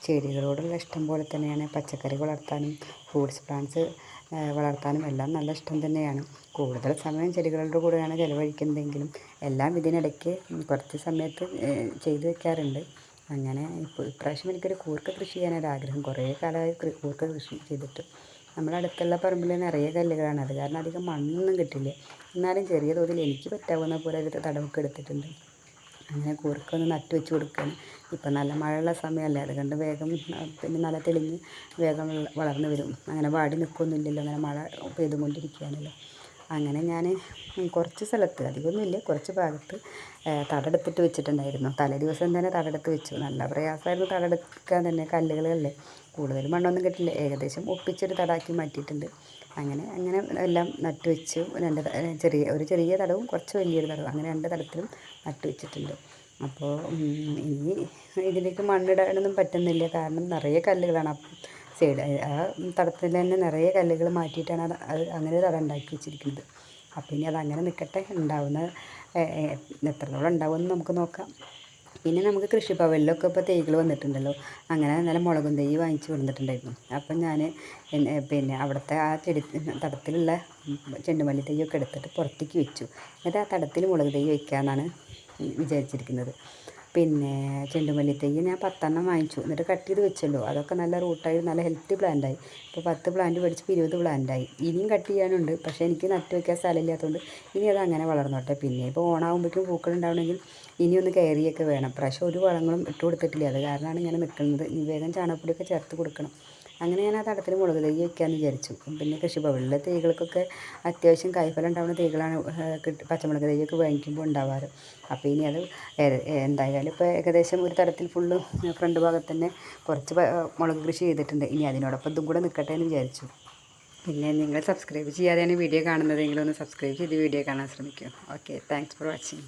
ചെടികളോടുള്ള ഇഷ്ടം പോലെ തന്നെയാണ് പച്ചക്കറി വളർത്താനും ഫ്രൂട്ട്സ് പ്ലാന്റ്സ് വളർത്താനും എല്ലാം നല്ല ഇഷ്ടം തന്നെയാണ്. കൂടുതൽ സമയം ചെടികളുടെ കൂടെയാണ് ചിലവഴിക്കുന്നതെങ്കിലും എല്ലാം ഇതിനിടയ്ക്ക് കുറച്ച് സമയത്ത് ചെയ്തു വെക്കാറുണ്ട്. അങ്ങനെ ഇപ്രാവശ്യം എനിക്കൊരു കൂർക്ക കൃഷി ചെയ്യാനൊരാഗ്രഹം. കുറേ കാലമായി കൂർക്ക കൃഷി ചെയ്തിട്ട്. നമ്മുടെ അടുത്തുള്ള പറമ്പിൽ നിറയെ കല്ലുകളാണ്. അത് കാരണം അധികം മണ്ണൊന്നും കിട്ടില്ല. എന്നാലും ചെറിയ തോതിൽ എനിക്ക് പറ്റാവുന്ന പോലെ ഒരു തടവൊക്കെ എടുത്തിട്ടുണ്ട്. അങ്ങനെ കൂർക്ക ഒന്ന് നട്ട് വെച്ച് കൊടുക്കുകയാണ്. ഇപ്പം നല്ല മഴയുള്ള സമയമല്ലേ, അതുകൊണ്ട് വേഗം പിന്നെ നല്ല തെളിഞ്ഞ് വേഗം വളർന്ന് വരും. അങ്ങനെ വാടി നിൽക്കൊന്നുമില്ലല്ലോ, അങ്ങനെ മഴ പെയ്തുകൊണ്ടിരിക്കുകയാണല്ലോ. അങ്ങനെ ഞാൻ കുറച്ച് സ്ഥലത്ത്, അധികമൊന്നുമില്ല, കുറച്ച് ഭാഗത്ത് തടെടുത്തിട്ട് വെച്ചിട്ടുണ്ടായിരുന്നു. തലേ ദിവസം തന്നെ തടെടുത്ത് വെച്ചു. നല്ല പ്രയാസമായിരുന്നു തടെടുക്കാൻ തന്നെ, കല്ലുകളല്ലേ, കൂടുതൽ മണ്ണൊന്നും കിട്ടില്ല. ഏകദേശം ഒപ്പിച്ചൊരു തടാക്കി മാറ്റിയിട്ടുണ്ട്. അങ്ങനെ എല്ലാം നട്ട് വെച്ചു. ഒരു ചെറിയ തടവും കുറച്ച് വലിയൊരു തടവും, അങ്ങനെ 2 തടത്തിലും നട്ട് വെച്ചിട്ടുണ്ട്. അപ്പോൾ ഇനി ഇതിലേക്ക് മണ്ണിടാനൊന്നും പറ്റുന്നില്ല, കാരണം നിറയെ കല്ലുകളാണ്. സൈഡ് ആ തടത്തിൽ തന്നെ നിറയെ കല്ലുകൾ മാറ്റിയിട്ടാണ് അത് അങ്ങനെ ഒരു തടം ഉണ്ടാക്കി വെച്ചിരിക്കുന്നത്. അപ്പോൾ ഇനി അതങ്ങനെ നിൽക്കട്ടെ. ഉണ്ടാവുന്ന എത്രത്തോളം ഉണ്ടാവുമെന്ന് നമുക്ക് നോക്കാം. പിന്നെ നമുക്ക് കൃഷിഭവനിലൊക്കെ ഇപ്പോൾ തൈകൾ വന്നിട്ടുണ്ടല്ലോ. അങ്ങനെ നല്ല മുളകും തൈ വാങ്ങിച്ച് കൊണ്ടുവന്നിട്ടുണ്ടായിരുന്നു. അപ്പം ഞാൻ പിന്നെ അവിടുത്തെ ആ തടത്തിലുള്ള ചെണ്ടുമല്ലി തൈയൊക്കെ എടുത്തിട്ട് പുറത്തേക്ക് വെച്ചു. എന്നിട്ട് ആ തടത്തിൽ മുളക് തൈ വയ്ക്കാമെന്നാണ് വിചാരിച്ചിരിക്കുന്നത്. പിന്നെ ചെണ്ടുമല്ലി തൈ ഞാൻ 10 വാങ്ങിച്ചു. എന്നിട്ട് കട്ട് ചെയ്ത് വെച്ചല്ലോ. അതൊക്കെ നല്ല റൂട്ടായി നല്ല ഹെൽത്തി പ്ലാന്റായി. ഇപ്പോൾ 10 പ്ലാന്റ് മേടിച്ചപ്പോൾ 20 പ്ലാന്റായി. ഇനിയും കട്ട് ചെയ്യാനുണ്ട്, പക്ഷേ എനിക്ക് നട്ട് വയ്ക്കാൻ സ്ഥലമില്ലാത്തതുകൊണ്ട് ഇനി അത് അങ്ങനെ വളർന്നോട്ടെ. പിന്നെ ഇപ്പോൾ ഓണാകുമ്പോഴേക്കും പൂക്കളുണ്ടാവണമെങ്കിൽ ഇനിയൊന്ന് കയറിയൊക്കെ വേണം. പ്രാവശ്യം ഒരു വളങ്ങളും ഇട്ട് കൊടുത്തിട്ടില്ല. അത് കാരണമാണ് ഇങ്ങനെ നിൽക്കുന്നത്. ഇനി വേഗം ചാണകപ്പൊടിയൊക്കെ ചേർത്ത് കൊടുക്കണം. അങ്ങനെ ഞാൻ ആ തടത്തിൽ മുളക് തൈ വയ്ക്കാമെന്ന് വിചാരിച്ചു. പിന്നെ കൃഷിഭവനിലെ തൈകൾക്കൊക്കെ അത്യാവശ്യം കായ്ഫലം ഉണ്ടാകുന്ന തൈകളാണ് പച്ചമുളക് തൈയൊക്കെ വാങ്ങിക്കുമ്പോൾ ഉണ്ടാവാറ്. അപ്പോൾ ഇനി അത് എന്തായാലും ഇപ്പോൾ ഏകദേശം ഒരു തടത്തിൽ ഫുള്ള് ഫ്രണ്ട് ഭാഗത്ത് തന്നെ കുറച്ച് മുളക് കൃഷി ചെയ്തിട്ടുണ്ട്. ഇനി അതിനോടൊപ്പം ഇതും കൂടെ നിൽക്കട്ടെ എന്ന് വിചാരിച്ചു. പിന്നെ നിങ്ങൾ സബ്സ്ക്രൈബ് ചെയ്യാതെയാണ് വീഡിയോ കാണുന്നതെങ്കിലും ഒന്ന് സബ്സ്ക്രൈബ് ചെയ്ത് വീഡിയോ കാണാൻ ശ്രമിക്കുക. Okay, thanks for watching.